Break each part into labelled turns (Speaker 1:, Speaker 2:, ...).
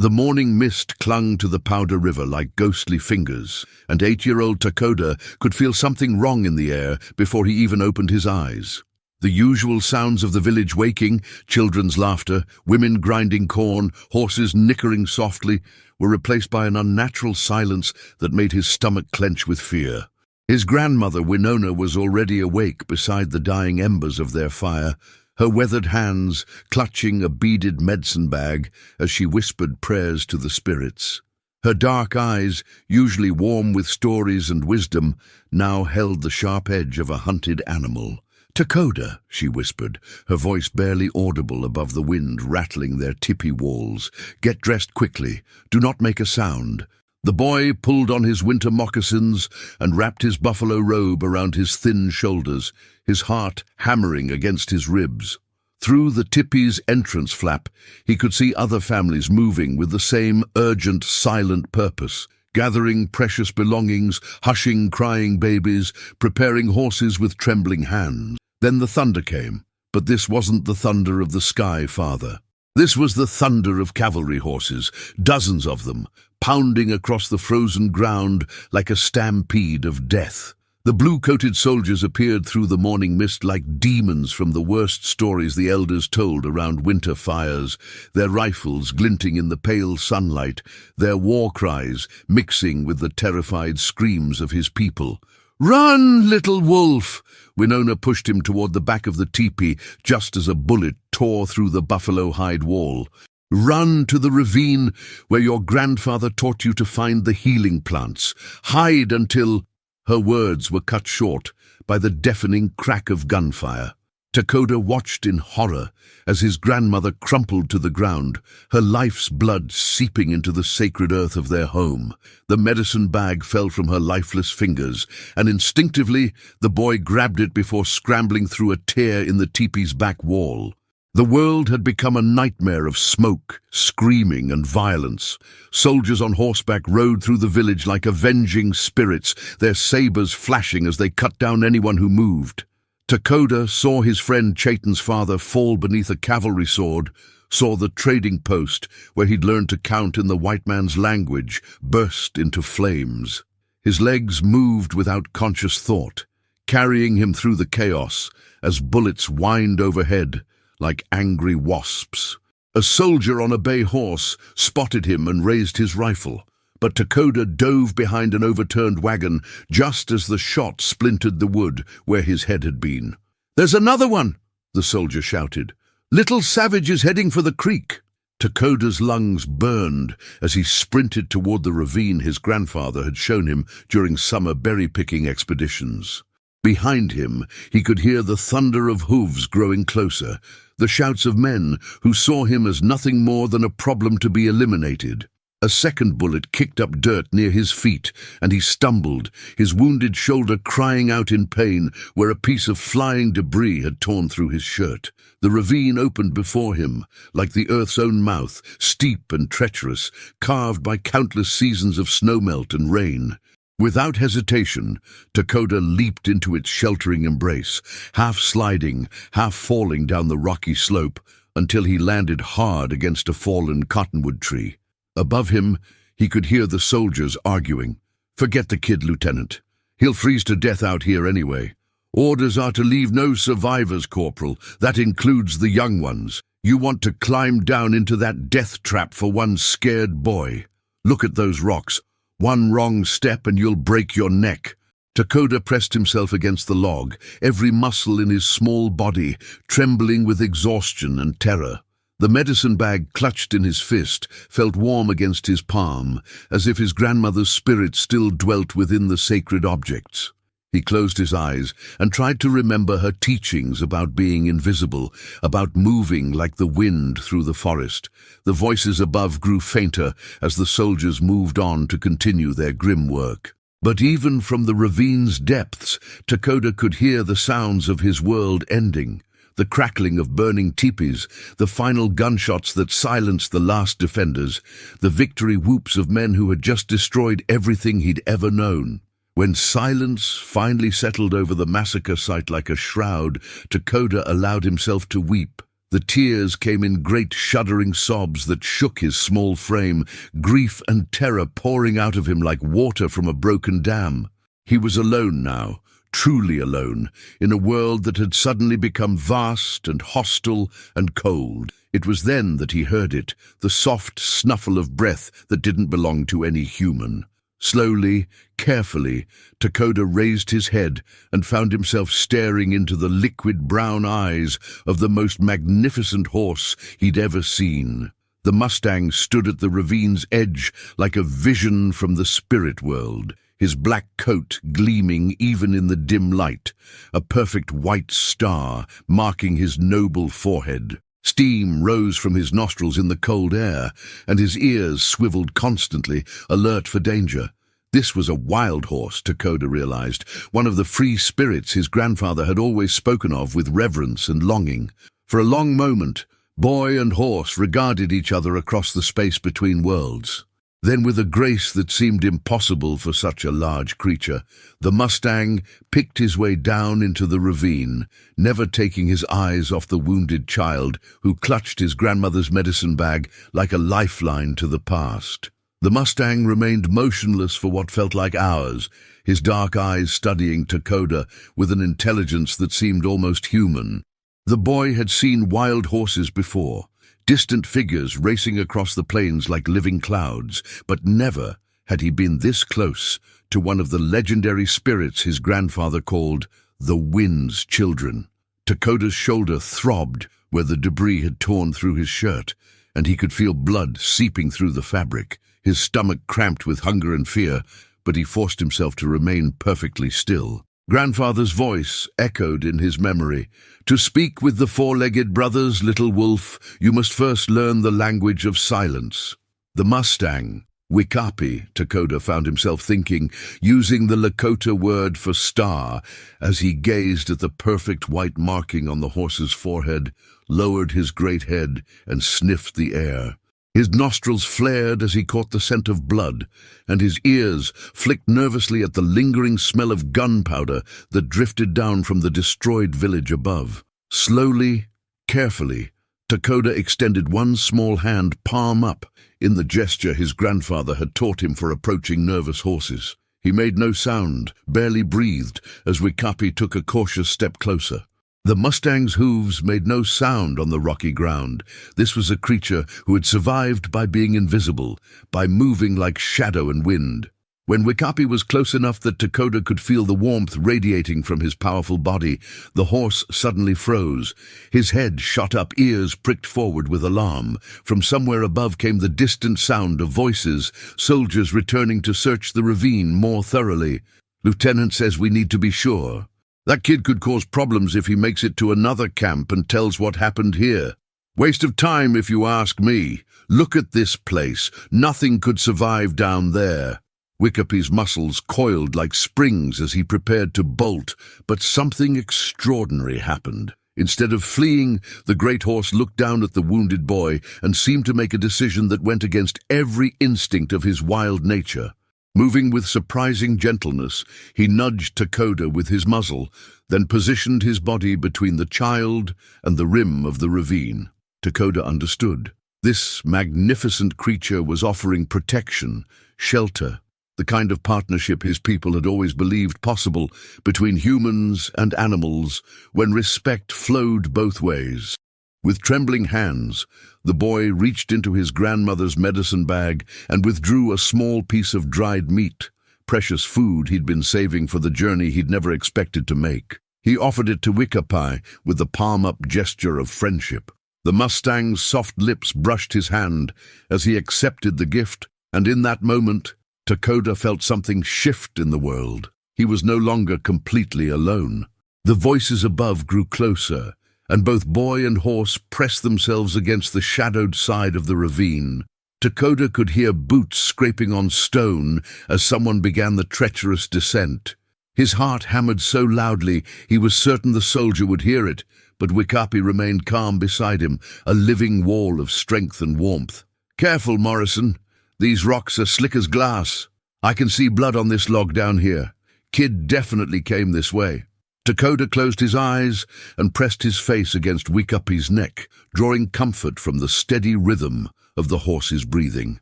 Speaker 1: The morning mist clung to the Powder River like ghostly fingers, and 8-year-old Takoda could feel something wrong in the air before he even opened his eyes. The usual sounds of the village waking, children's laughter, women grinding corn, horses nickering softly, were replaced by an unnatural silence that made his stomach clench with fear. His grandmother, Winona, was already awake beside the dying embers of their fire, her weathered hands clutching a beaded medicine bag as she whispered prayers to the spirits. Her dark eyes, usually warm with stories and wisdom, now held the sharp edge of a hunted animal. "Takoda," she whispered, her voice barely audible above the wind rattling their tipi walls. "Get dressed quickly. Do not make a sound." The boy pulled on his winter moccasins and wrapped his buffalo robe around his thin shoulders, his heart hammering against his ribs. Through the tipi's entrance flap, he could see other families moving with the same urgent, silent purpose, gathering precious belongings, hushing crying babies, preparing horses with trembling hands. Then the thunder came, but this wasn't the thunder of the sky, Father. This was the thunder of cavalry horses, dozens of them, pounding across the frozen ground like a stampede of death. The blue-coated soldiers appeared through the morning mist like demons from the worst stories the elders told around winter fires, their rifles glinting in the pale sunlight, their war cries mixing with the terrified screams of his people. "Run, little wolf!" Winona pushed him toward the back of the teepee just as a bullet tore through the buffalo hide wall. "Run to the ravine where your grandfather taught you to find the healing plants. Hide until—" Her words were cut short by the deafening crack of gunfire. Takoda watched in horror as his grandmother crumpled to the ground, her life's blood seeping into the sacred earth of their home. The medicine bag fell from her lifeless fingers, and instinctively the boy grabbed it before scrambling through a tear in the teepee's back wall. The world had become a nightmare of smoke, screaming, and violence. Soldiers on horseback rode through the village like avenging spirits, their sabers flashing as they cut down anyone who moved. Takoda saw his friend Chaitan's father fall beneath a cavalry sword, saw the trading post, where he'd learned to count in the white man's language, burst into flames. His legs moved without conscious thought, carrying him through the chaos as bullets whined overhead like angry wasps. A soldier on a bay horse spotted him and raised his rifle, but Takoda dove behind an overturned wagon just as the shot splintered the wood where his head had been. "There's another one!" the soldier shouted. "Little Savage is heading for the creek." Takoda's lungs burned as he sprinted toward the ravine his grandfather had shown him during summer berry-picking expeditions. Behind him, he could hear the thunder of hooves growing closer, the shouts of men who saw him as nothing more than a problem to be eliminated. A second bullet kicked up dirt near his feet, and he stumbled, his wounded shoulder crying out in pain where a piece of flying debris had torn through his shirt. The ravine opened before him, like the earth's own mouth, steep and treacherous, carved by countless seasons of snowmelt and rain. Without hesitation, Takoda leaped into its sheltering embrace, half sliding, half falling down the rocky slope, until he landed hard against a fallen cottonwood tree. Above him, he could hear the soldiers arguing. "Forget the kid, Lieutenant. He'll freeze to death out here anyway. Orders are to leave no survivors, Corporal. That includes the young ones. You want to climb down into that death trap for one scared boy. Look at those rocks. One wrong step and you'll break your neck." Takoda pressed himself against the log, every muscle in his small body trembling with exhaustion and terror. The medicine bag clutched in his fist felt warm against his palm, as if his grandmother's spirit still dwelt within the sacred objects. He closed his eyes and tried to remember her teachings about being invisible, about moving like the wind through the forest. The voices above grew fainter as the soldiers moved on to continue their grim work. But even from the ravine's depths, Takoda could hear the sounds of his world ending. The crackling of burning teepees, the final gunshots that silenced the last defenders, the victory whoops of men who had just destroyed everything he'd ever known. When silence finally settled over the massacre site like a shroud, Takoda allowed himself to weep. The tears came in great shuddering sobs that shook his small frame, grief and terror pouring out of him like water from a broken dam. He was alone now, truly alone, in a world that had suddenly become vast and hostile and cold. It was then that he heard it, the soft snuffle of breath that didn't belong to any human. Slowly, carefully, Takoda raised his head and found himself staring into the liquid brown eyes of the most magnificent horse he'd ever seen. The Mustang stood at the ravine's edge like a vision from the spirit world, his black coat gleaming even in the dim light, a perfect white star marking his noble forehead. Steam rose from his nostrils in the cold air, and his ears swiveled constantly, alert for danger. This was a wild horse, Takoda realized, one of the free spirits his grandfather had always spoken of with reverence and longing. For a long moment, boy and horse regarded each other across the space between worlds. Then, with a grace that seemed impossible for such a large creature, the Mustang picked his way down into the ravine, never taking his eyes off the wounded child who clutched his grandmother's medicine bag like a lifeline to the past. The Mustang remained motionless for what felt like hours, his dark eyes studying Takoda with an intelligence that seemed almost human. The boy had seen wild horses before, distant figures racing across the plains like living clouds, but never had he been this close to one of the legendary spirits his grandfather called the Wind's Children. Takoda's shoulder throbbed where the debris had torn through his shirt, and he could feel blood seeping through the fabric. His stomach cramped with hunger and fear, but he forced himself to remain perfectly still. Grandfather's voice echoed in his memory. "To speak with the four-legged brothers, little wolf, you must first learn the language of silence." The Mustang, Wikapi, Takoda found himself thinking, using the Lakota word for star, as he gazed at the perfect white marking on the horse's forehead, lowered his great head, and sniffed the air. His nostrils flared as he caught the scent of blood, and his ears flicked nervously at the lingering smell of gunpowder that drifted down from the destroyed village above. Slowly, carefully, Takoda extended one small hand palm up in the gesture his grandfather had taught him for approaching nervous horses. He made no sound, barely breathed, as Wikapi took a cautious step closer. The Mustang's hooves made no sound on the rocky ground. This was a creature who had survived by being invisible, by moving like shadow and wind. When Wikapi was close enough that Takoda could feel the warmth radiating from his powerful body, the horse suddenly froze. His head shot up, ears pricked forward with alarm. From somewhere above came the distant sound of voices, soldiers returning to search the ravine more thoroughly. "Lieutenant says we need to be sure. That kid could cause problems if he makes it to another camp and tells what happened here. Waste of time if you ask me. Look at this place. Nothing could survive down there." Wikapi's muscles coiled like springs as he prepared to bolt, but something extraordinary happened. Instead of fleeing, the great horse looked down at the wounded boy and seemed to make a decision that went against every instinct of his wild nature. Moving with surprising gentleness, he nudged Takoda with his muzzle, then positioned his body between the child and the rim of the ravine. Takoda understood. This magnificent creature was offering protection, shelter, the kind of partnership his people had always believed possible between humans and animals when respect flowed both ways. With trembling hands, the boy reached into his grandmother's medicine bag and withdrew a small piece of dried meat, precious food he'd been saving for the journey he'd never expected to make. He offered it to Wikapi with the palm-up gesture of friendship. The Mustang's soft lips brushed his hand as he accepted the gift, and in that moment, Takoda felt something shift in the world. He was no longer completely alone. The voices above grew closer, and both boy and horse pressed themselves against the shadowed side of the ravine. Takoda could hear boots scraping on stone as someone began the treacherous descent. His heart hammered so loudly he was certain the soldier would hear it, but Wikapi remained calm beside him, a living wall of strength and warmth. "Careful, Morrison. These rocks are slick as glass. I can see blood on this log down here. Kid definitely came this way." Takoda closed his eyes and pressed his face against Wikapi's neck, drawing comfort from the steady rhythm of the horse's breathing.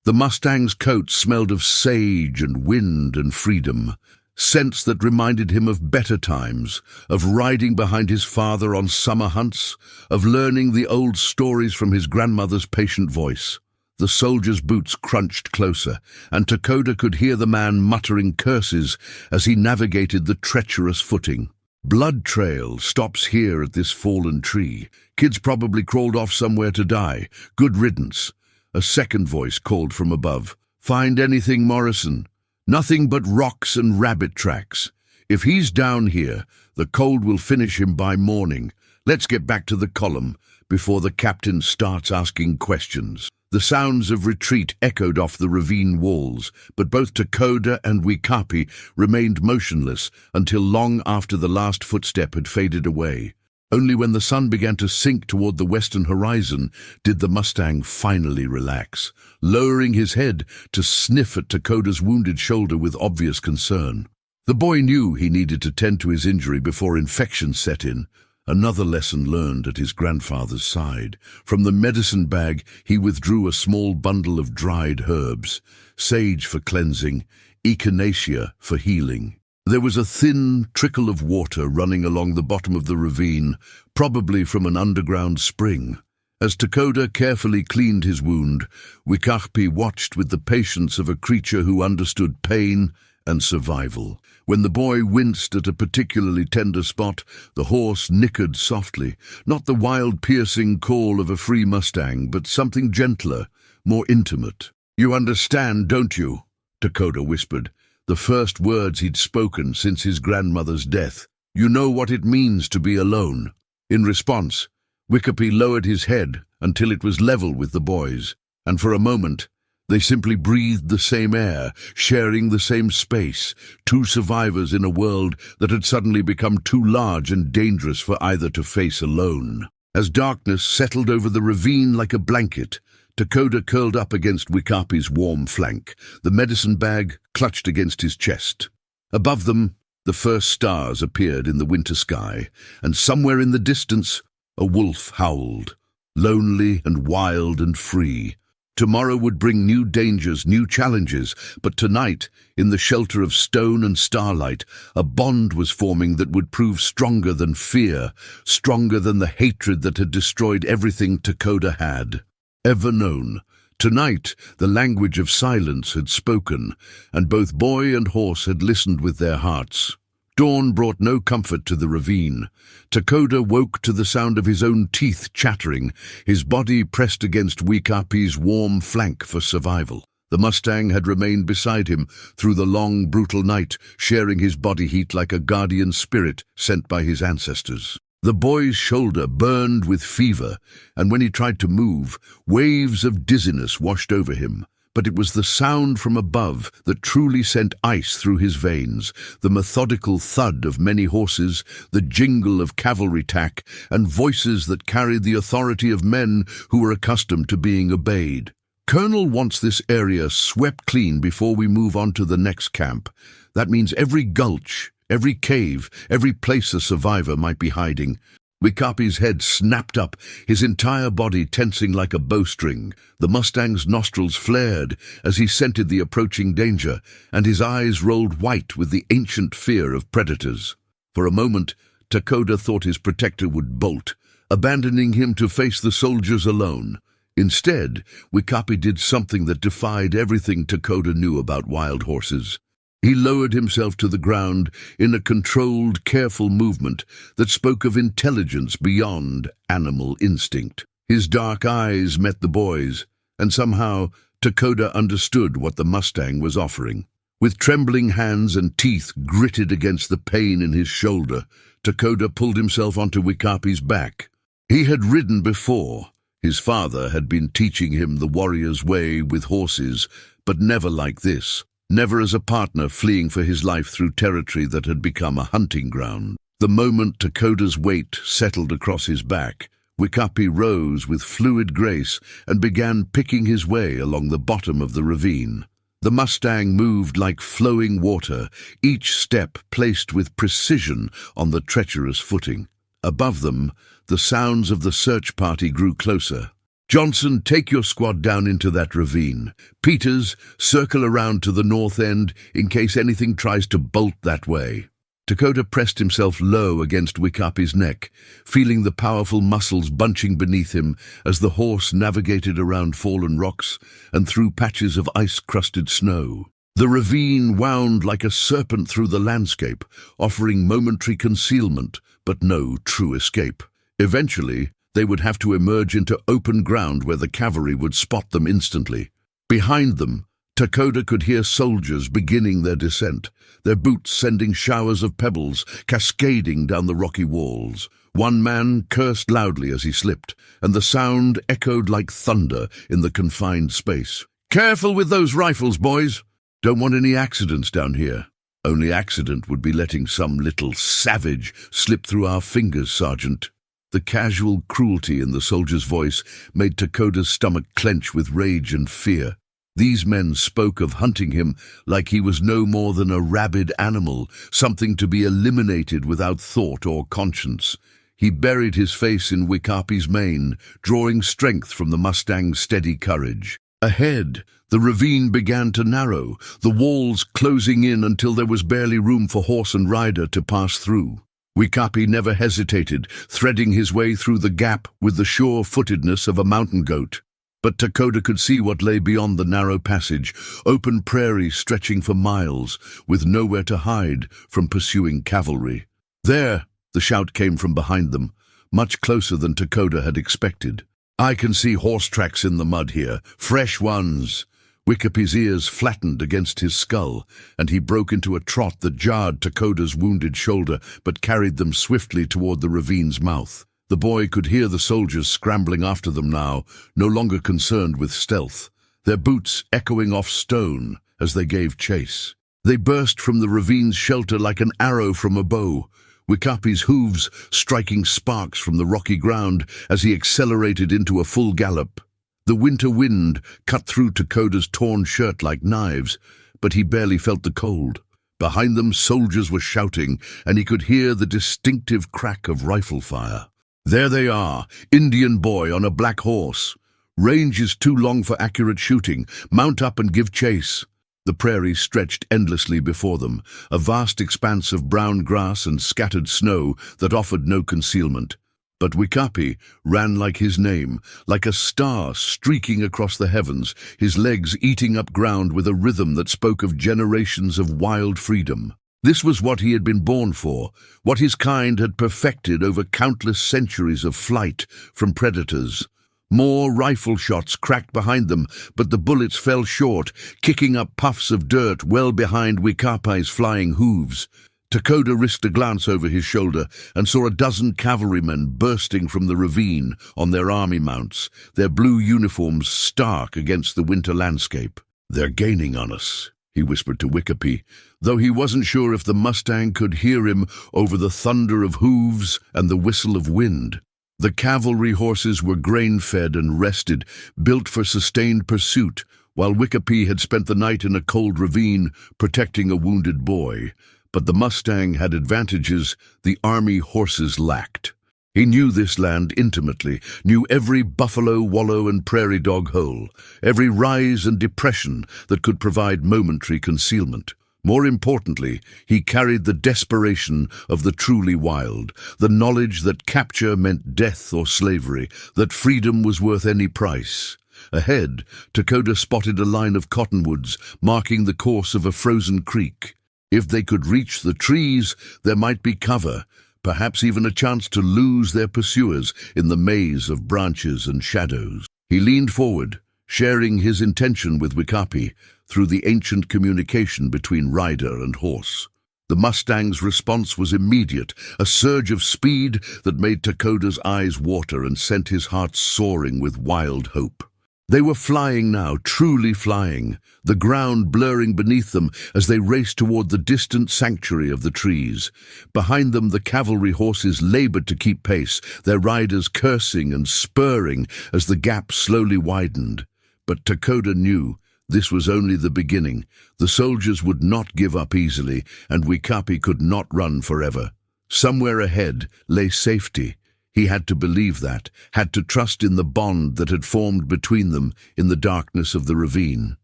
Speaker 1: The Mustang's coat smelled of sage and wind and freedom, scents that reminded him of better times, of riding behind his father on summer hunts, of learning the old stories from his grandmother's patient voice. The soldier's boots crunched closer, and Takoda could hear the man muttering curses as he navigated the treacherous footing. "Blood trail stops here at this fallen tree. Kids probably crawled off somewhere to die. Good riddance." A second voice called from above. "Find anything, Morrison?" "Nothing but rocks and rabbit tracks. If he's down here, the cold will finish him by morning. Let's get back to the column before the captain starts asking questions." The sounds of retreat echoed off the ravine walls, but both Takoda and Wikapi remained motionless until long after the last footstep had faded away. Only when the sun began to sink toward the western horizon did the Mustang finally relax, lowering his head to sniff at Takoda's wounded shoulder with obvious concern. The boy knew he needed to tend to his injury before infection set in. Another lesson learned at his grandfather's side. From the medicine bag, he withdrew a small bundle of dried herbs, sage for cleansing, echinacea for healing. There was a thin trickle of water running along the bottom of the ravine, probably from an underground spring. As Takoda carefully cleaned his wound, Wikapi watched with the patience of a creature who understood pain and survival. When the boy winced at a particularly tender spot, the horse nickered softly, not the wild, piercing call of a free Mustang, but something gentler, more intimate. "You understand, don't you?" Takoda whispered, the first words he'd spoken since his grandmother's death. "You know what it means to be alone." In response, Wikapi lowered his head until it was level with the boy's, and for a moment, they simply breathed the same air, sharing the same space, two survivors in a world that had suddenly become too large and dangerous for either to face alone. As darkness settled over the ravine like a blanket, Takoda curled up against Wikapi's warm flank, the medicine bag clutched against his chest. Above them, the first stars appeared in the winter sky, and somewhere in the distance, a wolf howled, lonely and wild and free. Tomorrow would bring new dangers, new challenges, but tonight, in the shelter of stone and starlight, a bond was forming that would prove stronger than fear, stronger than the hatred that had destroyed everything Takoda had ever known. Tonight, the language of silence had spoken, and both boy and horse had listened with their hearts. Dawn brought no comfort to the ravine. Takoda woke to the sound of his own teeth chattering, his body pressed against Wikapi's warm flank for survival. The Mustang had remained beside him through the long, brutal night, sharing his body heat like a guardian spirit sent by his ancestors. The boy's shoulder burned with fever, and when he tried to move, waves of dizziness washed over him. But it was the sound from above that truly sent ice through his veins, the methodical thud of many horses, the jingle of cavalry tack, and voices that carried the authority of men who were accustomed to being obeyed. "Colonel wants this area swept clean before we move on to the next camp. That means every gulch, every cave, every place a survivor might be hiding." Wikapi's head snapped up, his entire body tensing like a bowstring. The Mustang's nostrils flared as he scented the approaching danger, and his eyes rolled white with the ancient fear of predators. For a moment, Takoda thought his protector would bolt, abandoning him to face the soldiers alone. Instead, Wikapi did something that defied everything Takoda knew about wild horses. He lowered himself to the ground in a controlled, careful movement that spoke of intelligence beyond animal instinct. His dark eyes met the boy's, and somehow Takoda understood what the Mustang was offering. With trembling hands and teeth gritted against the pain in his shoulder, Takoda pulled himself onto Wikapi's back. He had ridden before. His father had been teaching him the warrior's way with horses, but never like this. Never as a partner fleeing for his life through territory that had become a hunting ground. The moment Takoda's weight settled across his back, Wikapi rose with fluid grace and began picking his way along the bottom of the ravine. The Mustang moved like flowing water, each step placed with precision on the treacherous footing. Above them, the sounds of the search party grew closer. "Johnson, take your squad down into that ravine. Peters, circle around to the north end in case anything tries to bolt that way." Dakota pressed himself low against Wikapi's neck, feeling the powerful muscles bunching beneath him as the horse navigated around fallen rocks and through patches of ice-crusted snow. The ravine wound like a serpent through the landscape, offering momentary concealment, but no true escape. Eventually, they would have to emerge into open ground where the cavalry would spot them instantly. Behind them, Dakota could hear soldiers beginning their descent, their boots sending showers of pebbles cascading down the rocky walls. One man cursed loudly as he slipped, and the sound echoed like thunder in the confined space. "Careful with those rifles, boys! Don't want any accidents down here." "Only accident would be letting some little savage slip through our fingers, Sergeant." The casual cruelty in the soldier's voice made Dakota's stomach clench with rage and fear. These men spoke of hunting him like he was no more than a rabid animal, something to be eliminated without thought or conscience. He buried his face in Wikapi's mane, drawing strength from the Mustang's steady courage. Ahead, the ravine began to narrow, the walls closing in until there was barely room for horse and rider to pass through. Wikapi never hesitated, threading his way through the gap with the sure-footedness of a mountain goat. But Dakota could see what lay beyond the narrow passage, open prairie stretching for miles, with nowhere to hide from pursuing cavalry. "There!" the shout came from behind them, much closer than Dakota had expected. "I can see horse tracks in the mud here, fresh ones." Wikapi's ears flattened against his skull, and he broke into a trot that jarred Dakota's wounded shoulder, but carried them swiftly toward the ravine's mouth. The boy could hear the soldiers scrambling after them now, no longer concerned with stealth, their boots echoing off stone as they gave chase. They burst from the ravine's shelter like an arrow from a bow, Wikapi's hooves striking sparks from the rocky ground as he accelerated into a full gallop. The winter wind cut through Dakota's torn shirt like knives, but he barely felt the cold. Behind them, soldiers were shouting, and he could hear the distinctive crack of rifle fire. "There they are, Indian boy on a black horse. Range is too long for accurate shooting. Mount up and give chase." The prairie stretched endlessly before them, a vast expanse of brown grass and scattered snow that offered no concealment. But Wikapi ran like his name, like a star streaking across the heavens, his legs eating up ground with a rhythm that spoke of generations of wild freedom. This was what he had been born for, what his kind had perfected over countless centuries of flight from predators. More rifle shots cracked behind them, but the bullets fell short, kicking up puffs of dirt well behind Wikapi's flying hooves. Dakota risked a glance over his shoulder and saw a dozen cavalrymen bursting from the ravine on their army mounts, their blue uniforms stark against the winter landscape. "They're gaining on us," he whispered to Wikapi, though he wasn't sure if the Mustang could hear him over the thunder of hooves and the whistle of wind. The cavalry horses were grain-fed and rested, built for sustained pursuit, while Wikapi had spent the night in a cold ravine protecting a wounded boy. But the Mustang had advantages the army horses lacked. He knew this land intimately, knew every buffalo, wallow, and prairie dog hole, every rise and depression that could provide momentary concealment. More importantly, he carried the desperation of the truly wild, the knowledge that capture meant death or slavery, that freedom was worth any price. Ahead, Dakota spotted a line of cottonwoods marking the course of a frozen creek. If they could reach the trees, there might be cover, perhaps even a chance to lose their pursuers in the maze of branches and shadows. He leaned forward, sharing his intention with Wikapi through the ancient communication between rider and horse. The Mustang's response was immediate, a surge of speed that made Dakota's eyes water and sent his heart soaring with wild hope. They were flying now, truly flying, the ground blurring beneath them as they raced toward the distant sanctuary of the trees. Behind them, the cavalry horses labored to keep pace, their riders cursing and spurring as the gap slowly widened. But Dakota knew This was only the beginning. The soldiers would not give up easily, and Wikapi could not run forever. Somewhere ahead lay safety. He had to believe that, had to trust in the bond that had formed between them in the darkness of the ravine.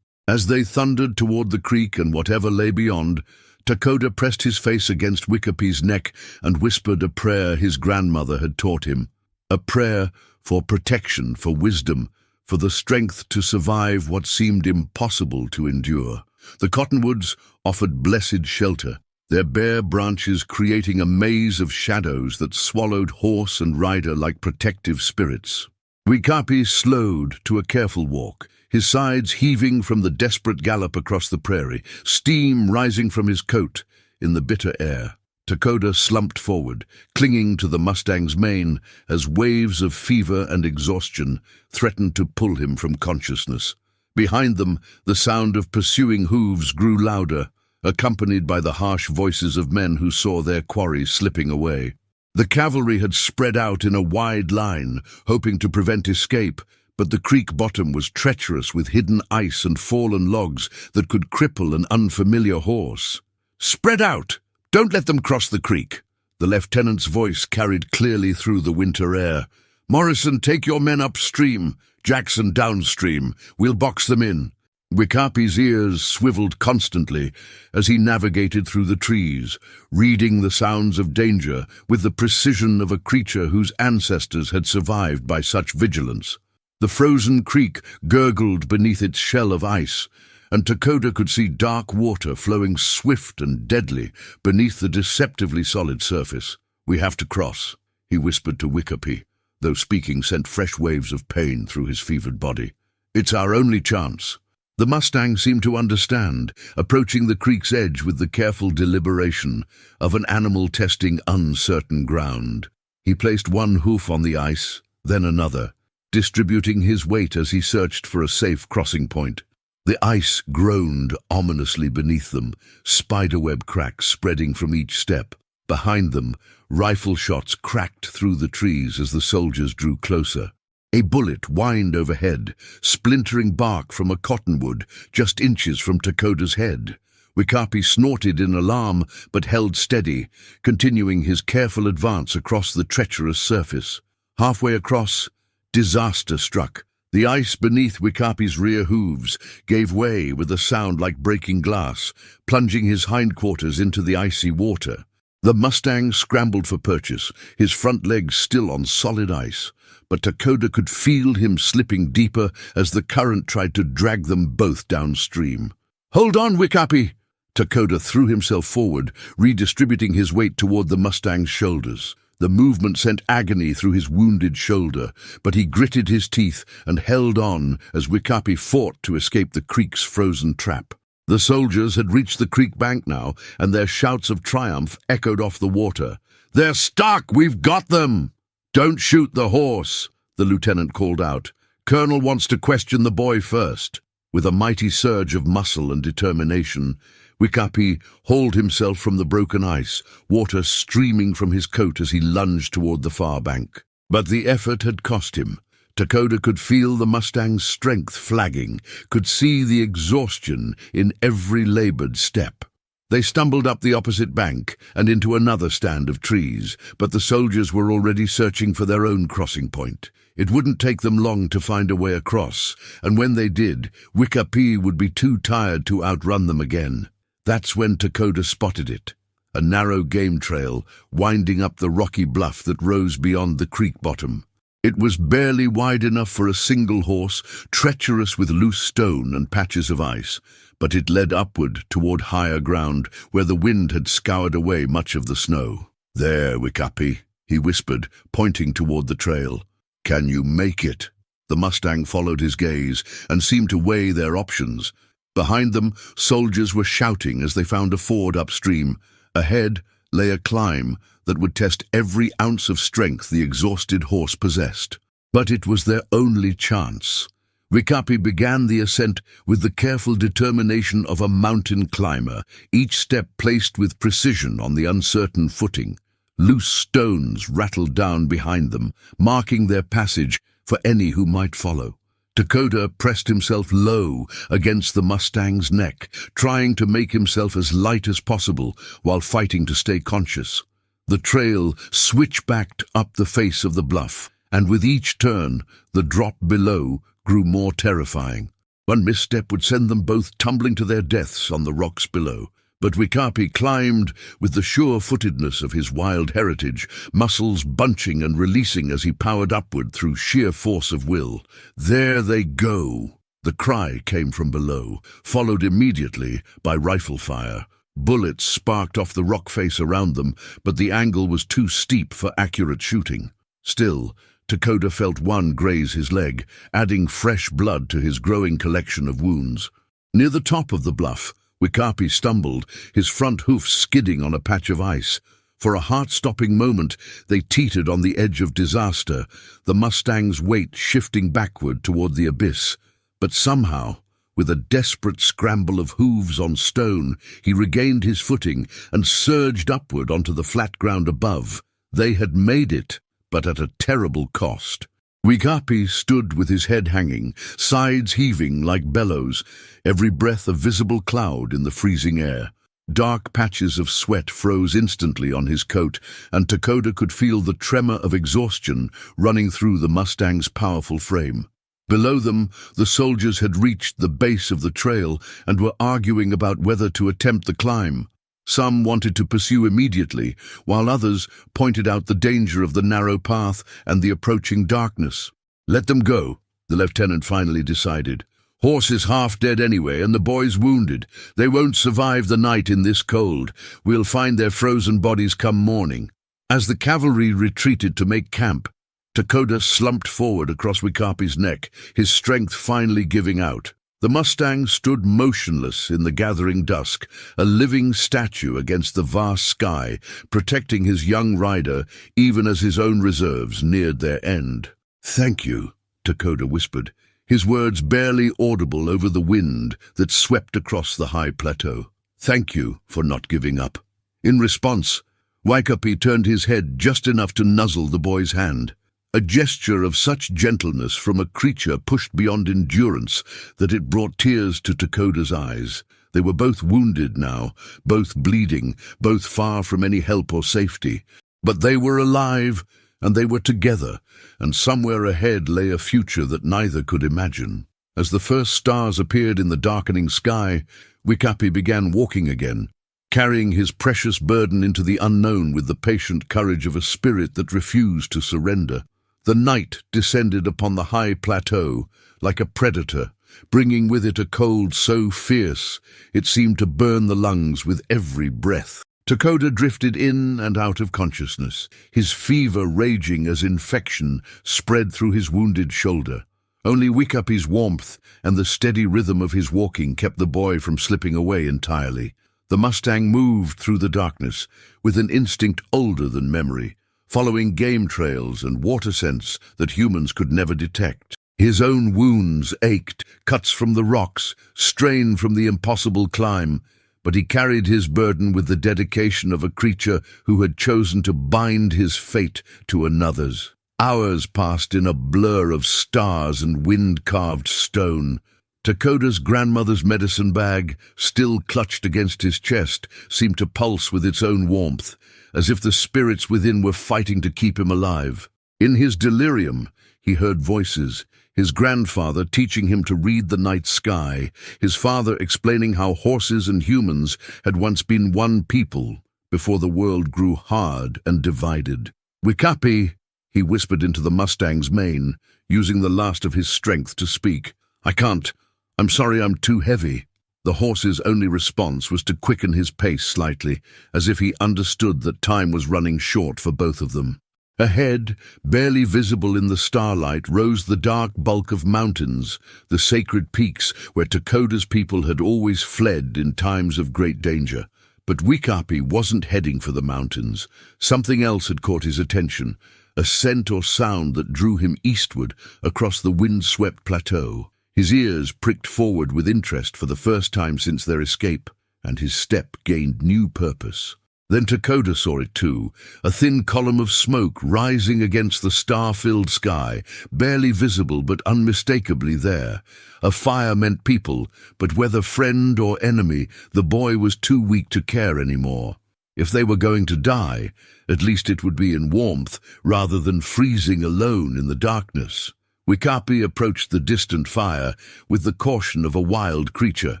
Speaker 1: As they thundered toward the creek and whatever lay beyond, Takoda pressed his face against Wikapi's neck and whispered a prayer his grandmother had taught him. A prayer for protection, for wisdom, for the strength to survive what seemed impossible to endure. The cottonwoods offered blessed shelter, their bare branches creating a maze of shadows that swallowed horse and rider like protective spirits. Wikapi slowed to a careful walk, his sides heaving from the desperate gallop across the prairie, steam rising from his coat in the bitter air. Takoda slumped forward, clinging to the Mustang's mane as waves of fever and exhaustion threatened to pull him from consciousness. Behind them, the sound of pursuing hooves grew louder, accompanied by the harsh voices of men who saw their quarry slipping away. The cavalry had spread out in a wide line, hoping to prevent escape, but the creek bottom was treacherous with hidden ice and fallen logs that could cripple an unfamiliar horse. "Spread out! Don't let them cross the creek!" The lieutenant's voice carried clearly through the winter air. "Morrison, take your men upstream. Jackson downstream. We'll box them in." Wikapi's ears swiveled constantly as he navigated through the trees, reading the sounds of danger with the precision of a creature whose ancestors had survived by such vigilance. The frozen creek gurgled beneath its shell of ice, and Takoda could see dark water flowing swift and deadly beneath the deceptively solid surface. "We have to cross," he whispered to Wikapi, though speaking sent fresh waves of pain through his fevered body. "It's our only chance." The Mustang seemed to understand, approaching the creek's edge with the careful deliberation of an animal testing uncertain ground. He placed one hoof on the ice, then another, distributing his weight as he searched for a safe crossing point. The ice groaned ominously beneath them, spiderweb cracks spreading from each step. Behind them, rifle shots cracked through the trees as the soldiers drew closer. A bullet whined overhead, splintering bark from a cottonwood just inches from Takoda's head. Wikapi snorted in alarm but held steady, continuing his careful advance across the treacherous surface. Halfway across, disaster struck. The ice beneath Wikapi's rear hooves gave way with a sound like breaking glass, plunging his hindquarters into the icy water. The Mustang scrambled for purchase, his front legs still on solid ice, but Takoda could feel him slipping deeper as the current tried to drag them both downstream. "Hold on, Wikapi!" Takoda threw himself forward, redistributing his weight toward the Mustang's shoulders. The movement sent agony through his wounded shoulder, but he gritted his teeth and held on as Wikapi fought to escape the creek's frozen trap. The soldiers had reached the creek bank now, and their shouts of triumph echoed off the water. "They're stuck! We've got them!" "Don't shoot the horse," the lieutenant called out. "Colonel wants to question the boy first." With a mighty surge of muscle and determination, Wikapi hauled himself from the broken ice, water streaming from his coat as he lunged toward the far bank. But the effort had cost him. Takoda could feel the Mustang's strength flagging, could see the exhaustion in every labored step. They stumbled up the opposite bank and into another stand of trees, but the soldiers were already searching for their own crossing point. It wouldn't take them long to find a way across, and when they did, Wikapi would be too tired to outrun them again. That's when Takoda spotted it, a narrow game trail winding up the rocky bluff that rose beyond the creek bottom. It was barely wide enough for a single horse, treacherous with loose stone and patches of ice, but it led upward toward higher ground where the wind had scoured away much of the snow. "There, Wikapi," he whispered, pointing toward the trail. "Can you make it?" The Mustang followed his gaze and seemed to weigh their options. Behind them, soldiers were shouting as they found a ford upstream. Ahead lay a climb that would test every ounce of strength the exhausted horse possessed. But it was their only chance. Wikapi began the ascent with the careful determination of a mountain climber, each step placed with precision on the uncertain footing. Loose stones rattled down behind them, marking their passage for any who might follow. Dakota pressed himself low against the Mustang's neck, trying to make himself as light as possible while fighting to stay conscious. The trail switchbacked up the face of the bluff, and with each turn, the drop below grew more terrifying. One misstep would send them both tumbling to their deaths on the rocks below. But Wikapi climbed with the sure-footedness of his wild heritage, muscles bunching and releasing as he powered upward through sheer force of will. There they go! The cry came from below, followed immediately by rifle fire. Bullets sparked off the rock face around them, but the angle was too steep for accurate shooting. Still, Dakota felt one graze his leg, adding fresh blood to his growing collection of wounds. Near the top of the bluff, Wikapi stumbled, his front hoofs skidding on a patch of ice. For a heart-stopping moment, they teetered on the edge of disaster, the Mustang's weight shifting backward toward the abyss. But somehow, with a desperate scramble of hooves on stone, he regained his footing and surged upward onto the flat ground above. They had made it, but at a terrible cost. Wikapi stood with his head hanging, sides heaving like bellows, every breath a visible cloud in the freezing air. Dark patches of sweat froze instantly on his coat, and Dakota could feel the tremor of exhaustion running through the Mustang's powerful frame. Below them, the soldiers had reached the base of the trail and were arguing about whether to attempt the climb. Some wanted to pursue immediately, while others pointed out the danger of the narrow path and the approaching darkness. "Let them go," the lieutenant finally decided. "Horse is half dead anyway, and the boy's wounded. They won't survive the night in this cold. We'll find their frozen bodies come morning." As the cavalry retreated to make camp, Dakota slumped forward across Wikapi's neck, his strength finally giving out. The Mustang stood motionless in the gathering dusk, a living statue against the vast sky, protecting his young rider even as his own reserves neared their end. "Thank you," Dakota whispered, his words barely audible over the wind that swept across the high plateau. "Thank you for not giving up." In response, Wikapi turned his head just enough to nuzzle the boy's hand. A gesture of such gentleness from a creature pushed beyond endurance that it brought tears to Dakota's eyes. They were both wounded now, both bleeding, both far from any help or safety. But they were alive, and they were together, and somewhere ahead lay a future that neither could imagine. As the first stars appeared in the darkening sky, Wikapi began walking again, carrying his precious burden into the unknown with the patient courage of a spirit that refused to surrender. The night descended upon the high plateau like a predator, bringing with it a cold so fierce it seemed to burn the lungs with every breath. Dakota drifted in and out of consciousness, his fever raging as infection spread through his wounded shoulder. Only Wikapi's warmth and the steady rhythm of his walking kept the boy from slipping away entirely. The Mustang moved through the darkness with an instinct older than memory, following game trails and water scents that humans could never detect. His own wounds ached, cuts from the rocks, strain from the impossible climb, but he carried his burden with the dedication of a creature who had chosen to bind his fate to another's. Hours passed in a blur of stars and wind-carved stone. Dakota's grandmother's medicine bag, still clutched against his chest, seemed to pulse with its own warmth, as if the spirits within were fighting to keep him alive. In his delirium, he heard voices, his grandfather teaching him to read the night sky, his father explaining how horses and humans had once been one people before the world grew hard and divided. "Wikapi," he whispered into the Mustang's mane, using the last of his strength to speak. "I can't. I'm sorry, I'm too heavy." The horse's only response was to quicken his pace slightly, as if he understood that time was running short for both of them. Ahead, barely visible in the starlight, rose the dark bulk of mountains, the sacred peaks where Dakota's people had always fled in times of great danger. But Wikapi wasn't heading for the mountains. Something else had caught his attention, a scent or sound that drew him eastward across the wind-swept plateau. His ears pricked forward with interest for the first time since their escape, and his step gained new purpose. Then Takoda saw it too, a thin column of smoke rising against the star-filled sky, barely visible but unmistakably there. A fire meant people, but whether friend or enemy, the boy was too weak to care anymore. If they were going to die, at least it would be in warmth, rather than freezing alone in the darkness. Wikapi approached the distant fire with the caution of a wild creature,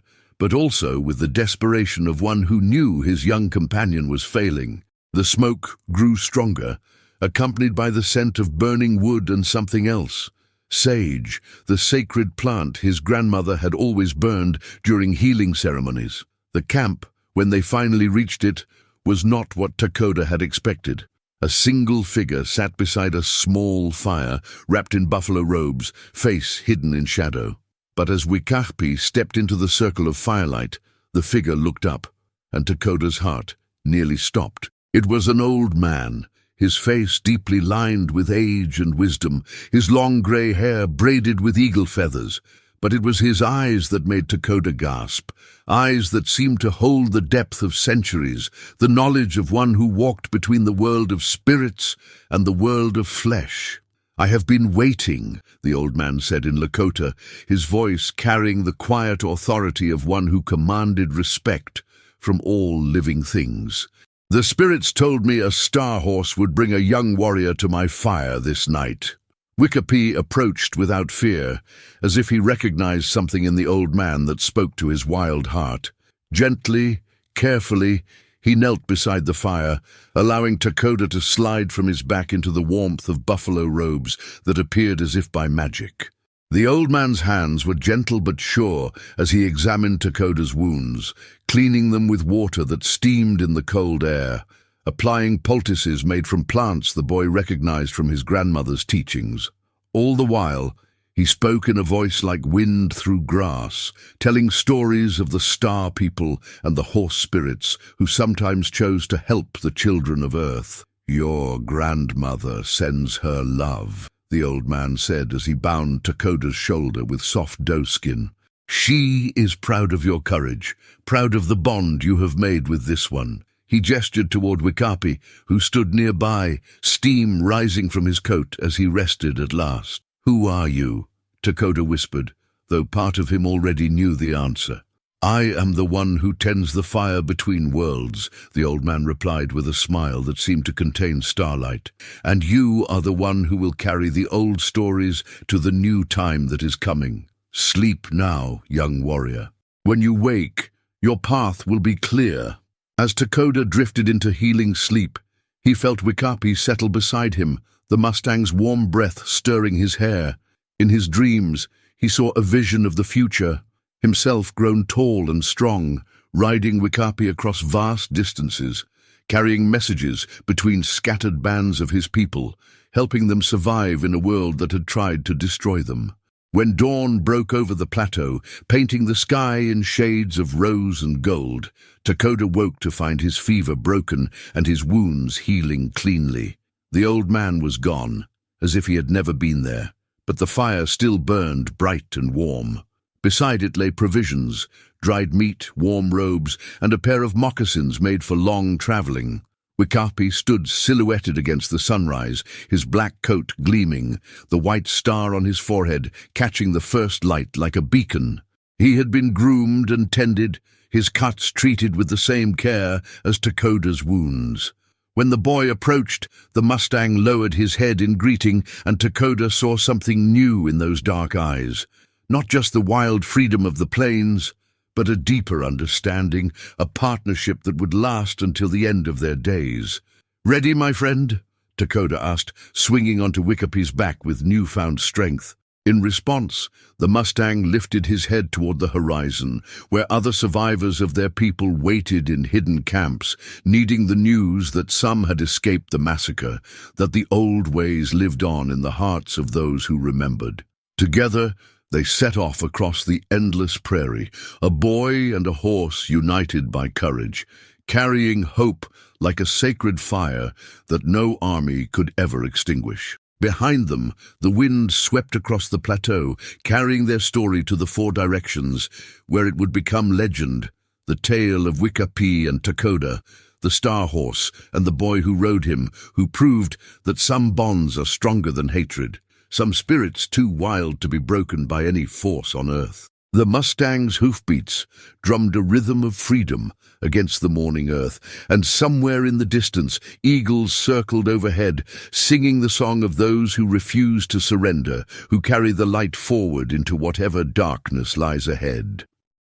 Speaker 1: but also with the desperation of one who knew his young companion was failing. The smoke grew stronger, accompanied by the scent of burning wood and something else. Sage, the sacred plant his grandmother had always burned during healing ceremonies. The camp, when they finally reached it, was not what Takoda had expected. A single figure sat beside a small fire, wrapped in buffalo robes, face hidden in shadow. But as Wikapi stepped into the circle of firelight, the figure looked up, and Takoda's heart nearly stopped. It was an old man, his face deeply lined with age and wisdom, his long grey hair braided with eagle feathers. But it was his eyes that made Takoda gasp, eyes that seemed to hold the depth of centuries, the knowledge of one who walked between the world of spirits and the world of flesh. "I have been waiting," the old man said in Lakota, his voice carrying the quiet authority of one who commanded respect from all living things. "The spirits told me a star horse would bring a young warrior to my fire this night." Wikapi approached without fear, as if he recognized something in the old man that spoke to his wild heart. Gently, carefully, he knelt beside the fire, allowing Takoda to slide from his back into the warmth of buffalo robes that appeared as if by magic. The old man's hands were gentle but sure as he examined Takoda's wounds, cleaning them with water that steamed in the cold air, applying poultices made from plants the boy recognized from his grandmother's teachings. All the while, he spoke in a voice like wind through grass, telling stories of the star people and the horse spirits who sometimes chose to help the children of Earth. "Your grandmother sends her love," the old man said as he bound Takoda's shoulder with soft doe-skin. "She is proud of your courage, proud of the bond you have made with this one." He gestured toward Wikapi, who stood nearby, steam rising from his coat as he rested at last. "Who are you?" Takoda whispered, though part of him already knew the answer. "I am the one who tends the fire between worlds," the old man replied with a smile that seemed to contain starlight. "And you are the one who will carry the old stories to the new time that is coming. Sleep now, young warrior. When you wake, your path will be clear." As Takoda drifted into healing sleep, he felt Wikapi settle beside him, the Mustang's warm breath stirring his hair. In his dreams, he saw a vision of the future, himself grown tall and strong, riding Wikapi across vast distances, carrying messages between scattered bands of his people, helping them survive in a world that had tried to destroy them. When dawn broke over the plateau, painting the sky in shades of rose and gold, Takoda woke to find his fever broken and his wounds healing cleanly. The old man was gone, as if he had never been there, but the fire still burned bright and warm. Beside it lay provisions, dried meat, warm robes, and a pair of moccasins made for long traveling. Wikapi stood silhouetted against the sunrise, his black coat gleaming, the white star on his forehead catching the first light like a beacon. He had been groomed and tended, his cuts treated with the same care as Takoda's wounds. When the boy approached, the Mustang lowered his head in greeting, and Takoda saw something new in those dark eyes. Not just the wild freedom of the plains, but a deeper understanding, a partnership that would last until the end of their days. "Ready, my friend?" Takoda asked, swinging onto Wikapi's back with newfound strength. In response, the Mustang lifted his head toward the horizon, where other survivors of their people waited in hidden camps, needing the news that some had escaped the massacre, that the old ways lived on in the hearts of those who remembered. Together, they set off across the endless prairie, a boy and a horse united by courage, carrying hope like a sacred fire that no army could ever extinguish. Behind them, the wind swept across the plateau, carrying their story to the four directions, where it would become legend, the tale of Wikapi and Takoda, the Star Horse, and the boy who rode him, who proved that some bonds are stronger than hatred, some spirits too wild to be broken by any force on earth. The Mustang's hoofbeats drummed a rhythm of freedom against the morning earth, and somewhere in the distance eagles circled overhead, singing the song of those who refuse to surrender, who carry the light forward into whatever darkness lies ahead.